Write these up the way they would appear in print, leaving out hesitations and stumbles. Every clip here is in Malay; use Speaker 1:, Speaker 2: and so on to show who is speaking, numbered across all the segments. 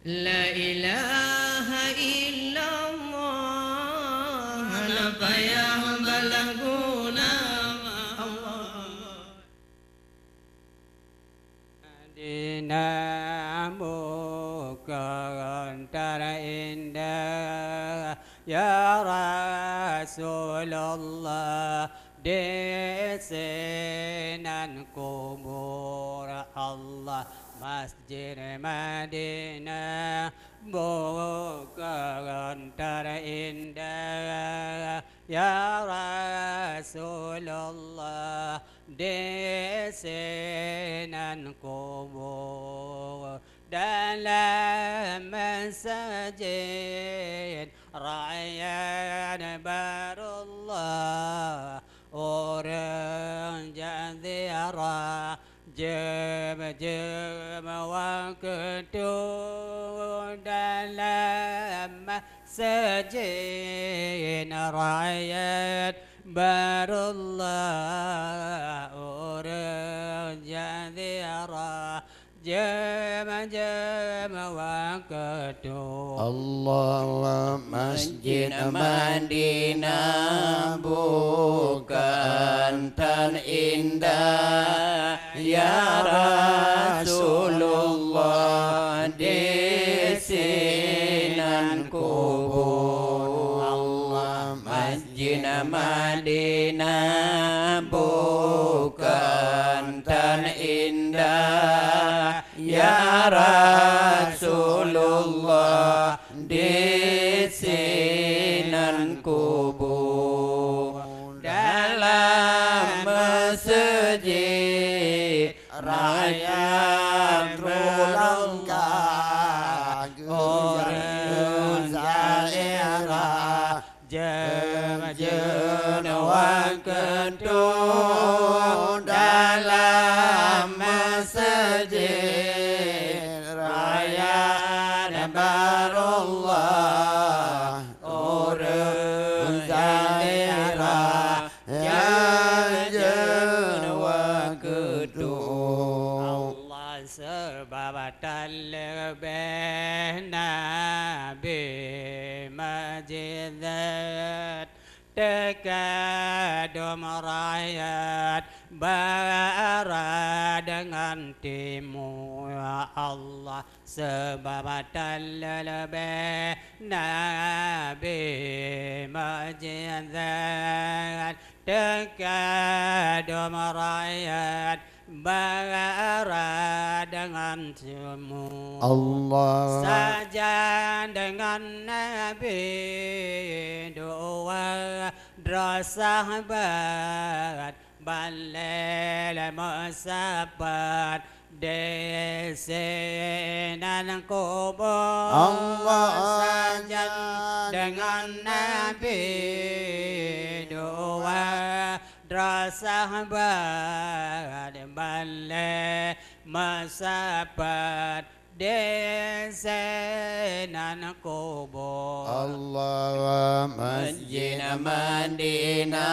Speaker 1: La ilaha illallah, apa yang berlakunya Allah.
Speaker 2: Dinamukan terindah ya Rasulullah di sinan kubur Allah Masjid Madinah bukan terindah ya Rasulullah di sinan kubur dalam masjid Rayyan Barullah orang jazirah jam waktu dalam masjid Rayyan Barullah orang jazirah jam waktu
Speaker 3: Allah Masjid Madinah bukan terindah ya Rasulullah di sinan kubur Allah Masjid Madinah bukan terindah ya Rasulullah di sinan kubur dalam masjid rakyat berlengkah orang zalirah jam waktu dalam masjid rakyat barullah orang zalirah jam waktu Allah sebab lebih Nabi Majizat tekadum rakyat barat dengan timur ya Allah sebab lebih Nabi Majizat tekadum rakyat barat dengan timur Allah
Speaker 2: saja dengan Nabi dua sahabat balil musabat di sinan kubur
Speaker 3: Allah
Speaker 2: saja dengan Nabi dua sahabat balil musabat di sinan kubur
Speaker 3: Allah Masjid Madinah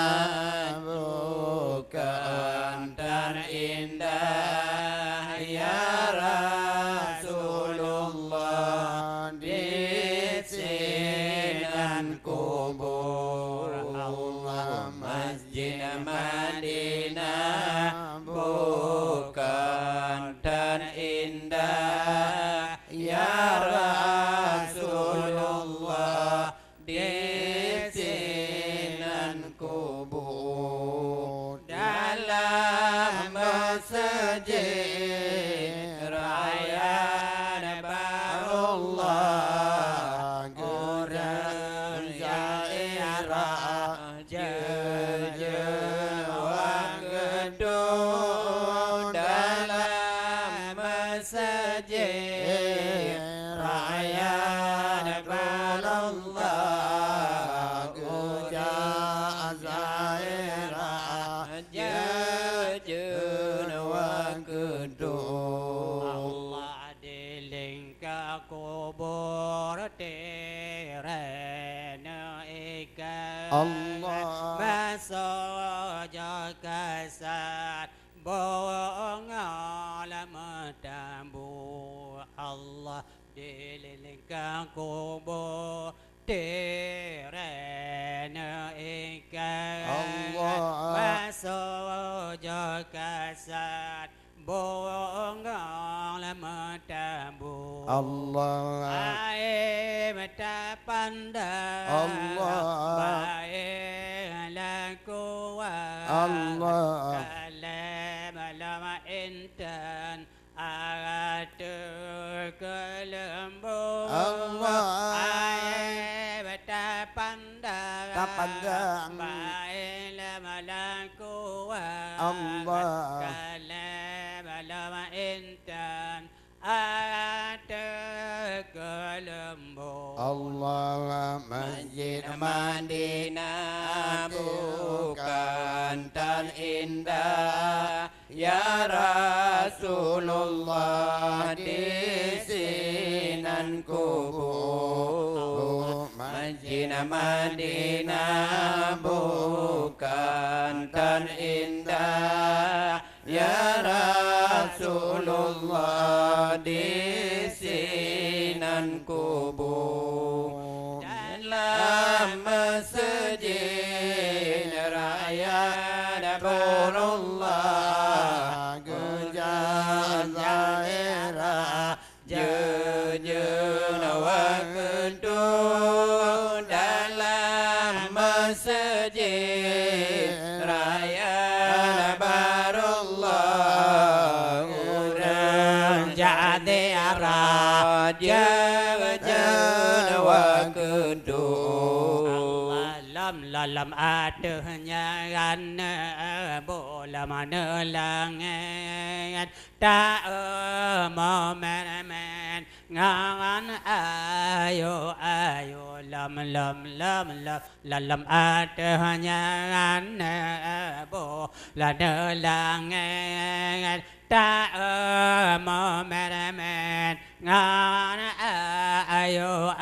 Speaker 3: bukan terindah ya Rasulullah di sinan kubur Allah Masjid Madinah bukan terindah ya Rasulullah di sinan kubur dalam masjid rakyat barullah orang zalirah jejawang gedung dalam masjid rakyat barullah ujar zairah jejawang gedung Allah dilingkar kubur tirana ikan Allah
Speaker 2: masuk kasat bunga lama tambu Allah di lingkang kubur Tirana ikan
Speaker 3: Allah.
Speaker 2: Masuk kasat Bunga lama tabu
Speaker 3: Allah.
Speaker 2: Air mata pandang
Speaker 3: Allah.
Speaker 2: Baik lakuan
Speaker 3: Allah.
Speaker 2: Kalam lama intan Atur kelembu
Speaker 3: Allah.
Speaker 2: Air mata pandang
Speaker 3: Tapandang.
Speaker 2: Baik lama lakuan
Speaker 3: Allah.
Speaker 2: Kalam lama intan Atur kelembu
Speaker 3: Allah. Masjid Madinah bukan tan indah ya Rasulullah di sinan kubur. Masjid Madinah bukan tan indah ya Rasulullah di sinan kubur. Dalam masjid raya Nurullah gejaan zahira jejun wa kentu dalam masjid raya Nabarullah urang jadi arah jejun wa kentu Lam adanya kan bola mana langit tak momen ngan ayo lam lam adanya kan bola langit tak momen ngan ayo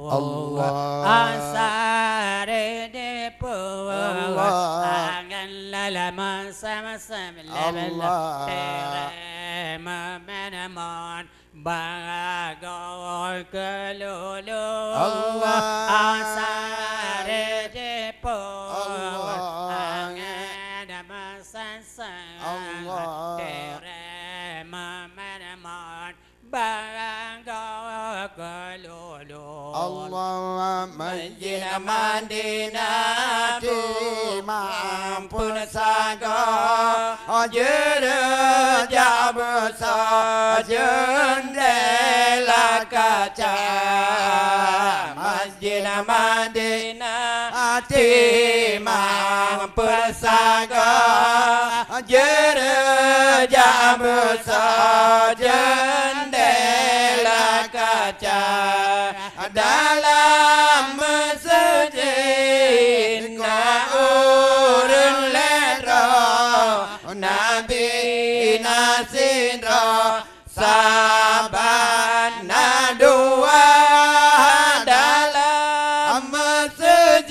Speaker 3: Allah.
Speaker 2: Asare depo
Speaker 3: Allah.
Speaker 2: Angan lama sama-sama
Speaker 3: Allah.
Speaker 2: Tere menemon Bagol kelulu
Speaker 3: Allah.
Speaker 2: Asare depo
Speaker 3: Allah.
Speaker 2: Angan lama sama-sama
Speaker 3: Allah.
Speaker 2: Tere menemon Bagol kelulu
Speaker 3: Allah. Masjid Madinah di mampun saga jeraja besar jendela kaca. Masjid Madinah di mampun saga jeraja besar jendela kaca. Dalam masjid urun ledro Nabi nasindro saban dua dalam masjid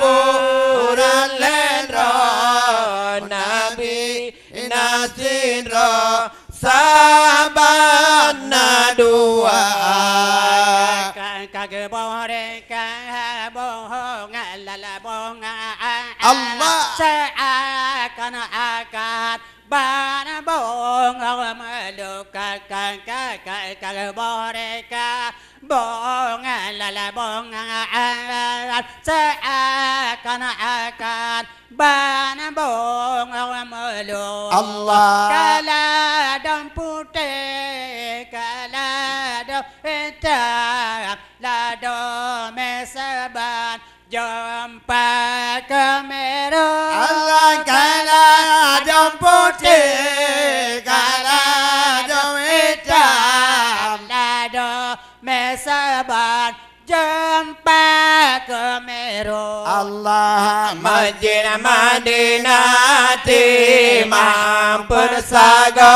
Speaker 3: urun ledro Nabi nasindro saban dua kagabore kabohong lalabong Allah
Speaker 2: seakan akan banabong maluka kagabore kabong lalabong seakan akan banabong maluka
Speaker 3: Allah
Speaker 2: kaladang putih kaladang hitam lado mesaban jumpa kemeru
Speaker 3: Allah kaladang putih kaladang hitam
Speaker 2: lado mesaban jumpa kemeru
Speaker 3: Allah Masjid Madinah di mampun saga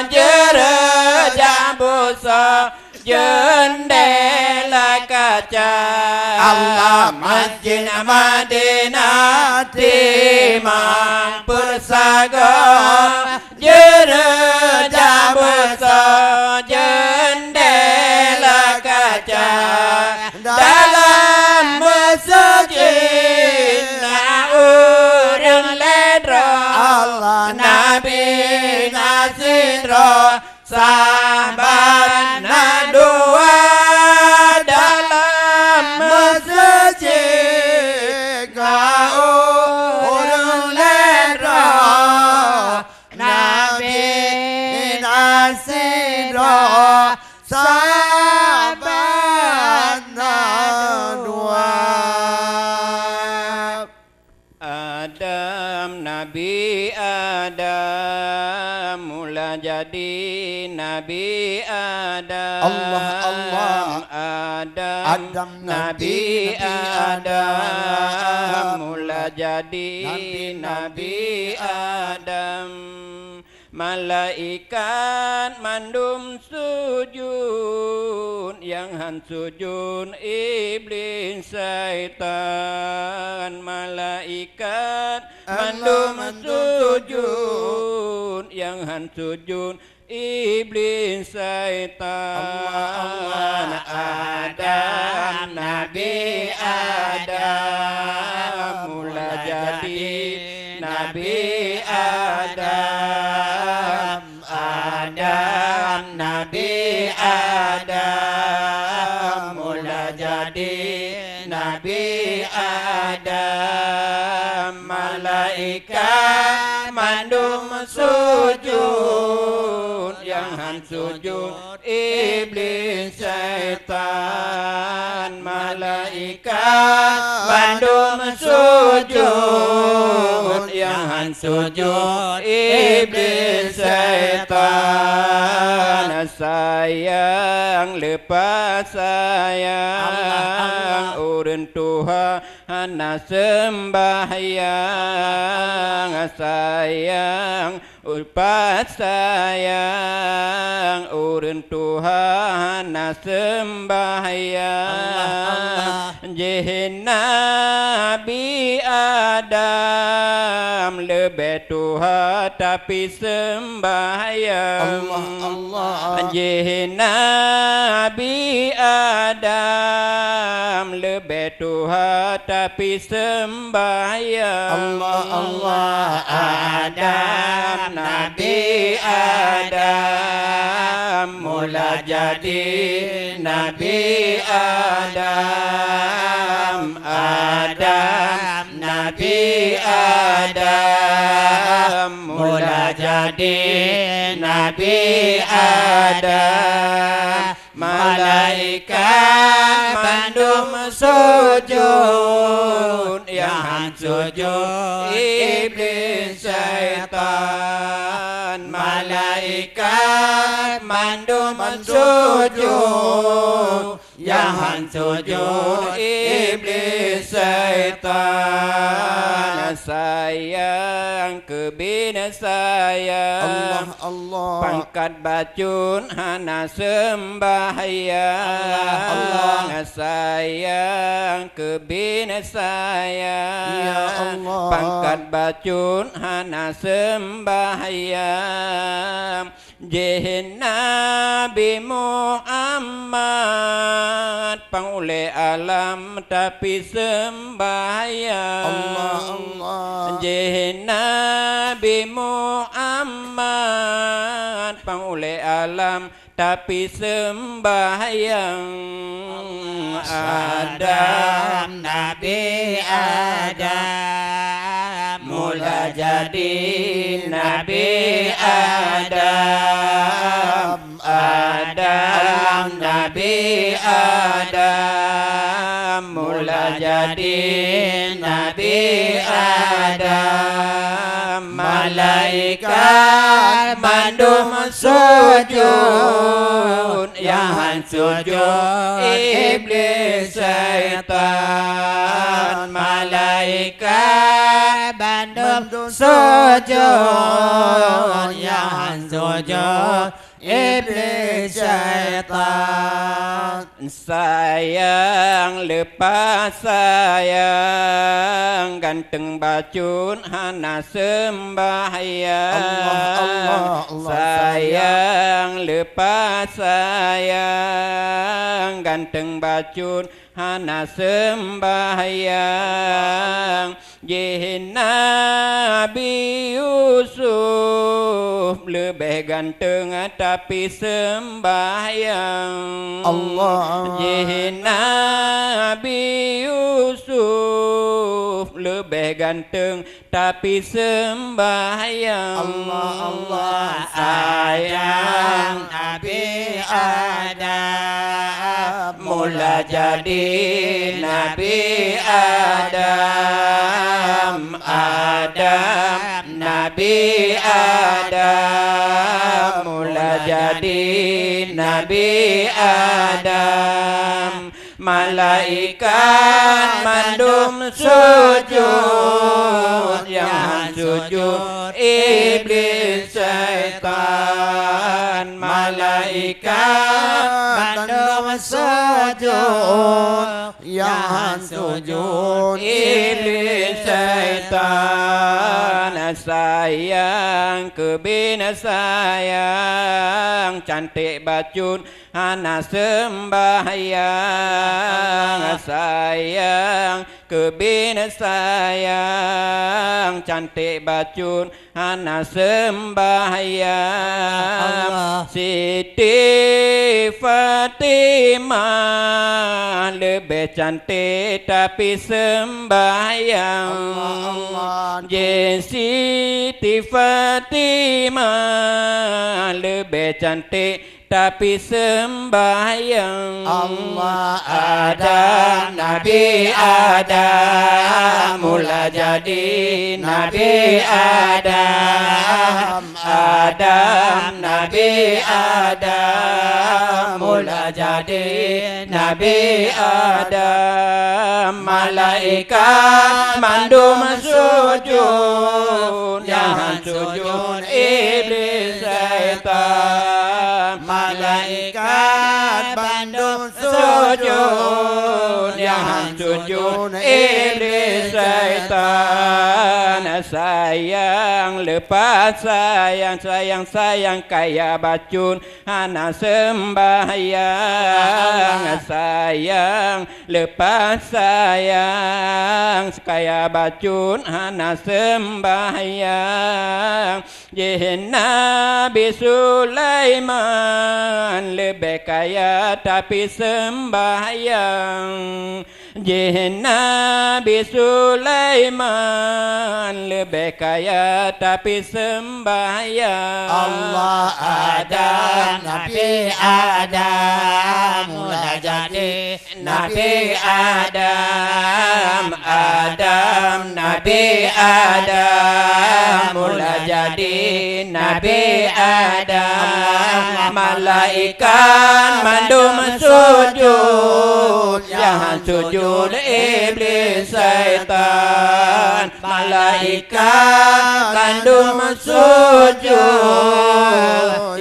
Speaker 3: jeraja besar jendela kaca. Allah Masjid Madinah di mampun saga jeraja besar jendela kaca dalam masjid orang ledro Nabi Nasiro sahabat dua dalam masjid orang ledro Nabi Nasiro sahabat dua Adam Nabi Adam mula jadi Nabi Adam
Speaker 4: Allah
Speaker 3: Adam Nabi Adam mula jadi Nabi Adam malaikat mandum sujud yang han sujud iblis syaitan malaikat mandum sujud yang han sujud iblis syaitan Adam Nabi Adam mula jadi Nabi Adam Adam Nabi Adam mula jadi Nabi Adam malaikat mandum sujud yang han sujud iblis syaitan malaikat mandum sujud yang han sujud iblis syaitan sayang lepas sayang urun Tuhan sembahyang sayang lepas sayang urun Tuhan sembahyang jehen Nabi Adam lebih Tuhan tapi sembahyang jehen Nabi Adam lebih Tuhan tapi sembahyang Adam Nabi Adam mula jadi Nabi Adam Adam Nabi Adam mula jadi Nabi Adam malaikat mandum sujud yang sujud iblis syaitan malaikat mandum sujud yang sujud iblis syaitan sayang kebina sayang pangkat bacun hana sembahyang sayang kebina sayang pangkat bacun hana sembahyang jehen Nabi Muhammad pangule alam tapi sembahyang jehen Nabi Muhammad pangule alam tapi sembahyang Adam Nabi Adam mula jadi Nabi Adam Adam Nabi Adam mula jadi Nabi Adam malaikat mandum sujud yang sujud iblis syaitan malaikat mandum sujud yang sujud iblis syaitan sayang lepas sayang ganteng bacun hana sembahyang. Sayang lepas sayang ganteng bacun hana sembahyang. Nabi Yusuf lebih ganteng tapi sembahyang. Nabi Yusuf lebih ganteng tapi sembahyang.
Speaker 2: Sayang Nabi Adam mula jadi Nabi Adam. Nabi Adam mula jadi Nabi Adam. Malaikat mandum sujud, yang sujud iblis syaitan. Malaikat mandum sujud, yang sujud iblis syaitan. Sayang kebina sayang cantik bacun hana sembahyang. Sayang kebina sayang cantik bacun hana sembahyang. Siti Fatimah lebih cantik tapi sembahyang. Siti Fatimah lebih cantik tapi sembahyang. Adam Nabi Adam mula jadi Nabi Adam. Nabi Adam mula jadi Nabi Adam. Malaikat mandum sujud, yang sujud iblis syaitan. Malaikat bandung sujud, yang sujud iblis syaitan. Sayang lepas sayang, sayang kaya bacun hana sembahyang. Sayang lepas sayang, kaya bacun hana sembahyang. Nabi Sulaiman lebih kaya tapi sembahyang. Nabi Sulaiman lebih kaya tapi sembahyang. Adam Nabi Adam mula jadi Nabi Adam. Nabi Adam mula jadi Nabi Adam. Malaikat mandum sujud, yang sujud iblis syaitan. Malaikat mandum sujud,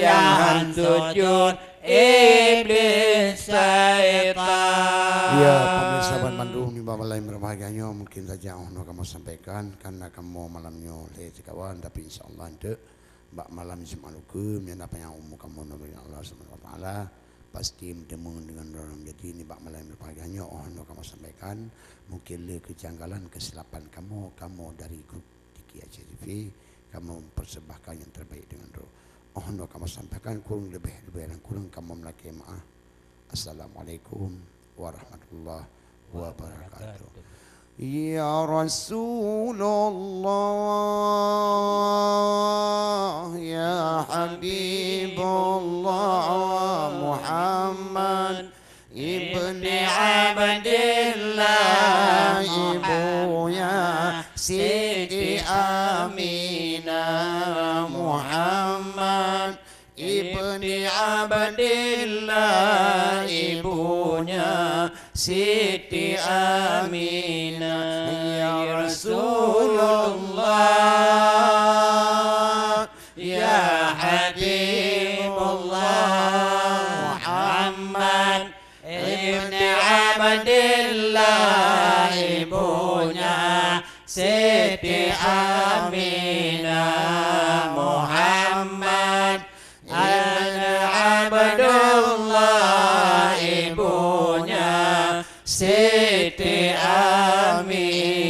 Speaker 2: yang sujud iblis syaitan.
Speaker 4: Ya, pemirsa Bandung ni bapak lain berbahagianya mungkin saja ono kamu sampaikan karena kamu malamnya le kawan, tapi insyaallah ente bak malam Jumat luku yang apa yang umum kamu nabi Allah Subhanahu wa taala pasti mendengar dengan orang jadi ni bak malam berbahagianya ono kamu sampaikan mungkin le kejanggalan kesilapan kamu dari grup Tiki TV kamu persembahkan yang terbaik dengan roh. Ono kamu sampaikan kurang lebih dan kurang kamu melaki maaf. Assalamualaikum warahmatullahi wabarakatuh. Ya Rasulullah, ya Habibullah Muhammad ibni Abdillah, ibunya Siti Aminah. Muhammad ibni Abdillah, ibunya Siti Aminah. Ya Rasulullah, ya Habibullah Muhammad ibni Abdillah, ibunya Siti
Speaker 2: Siti Aminah Muhammad Abdullah ibunya Siti Aminah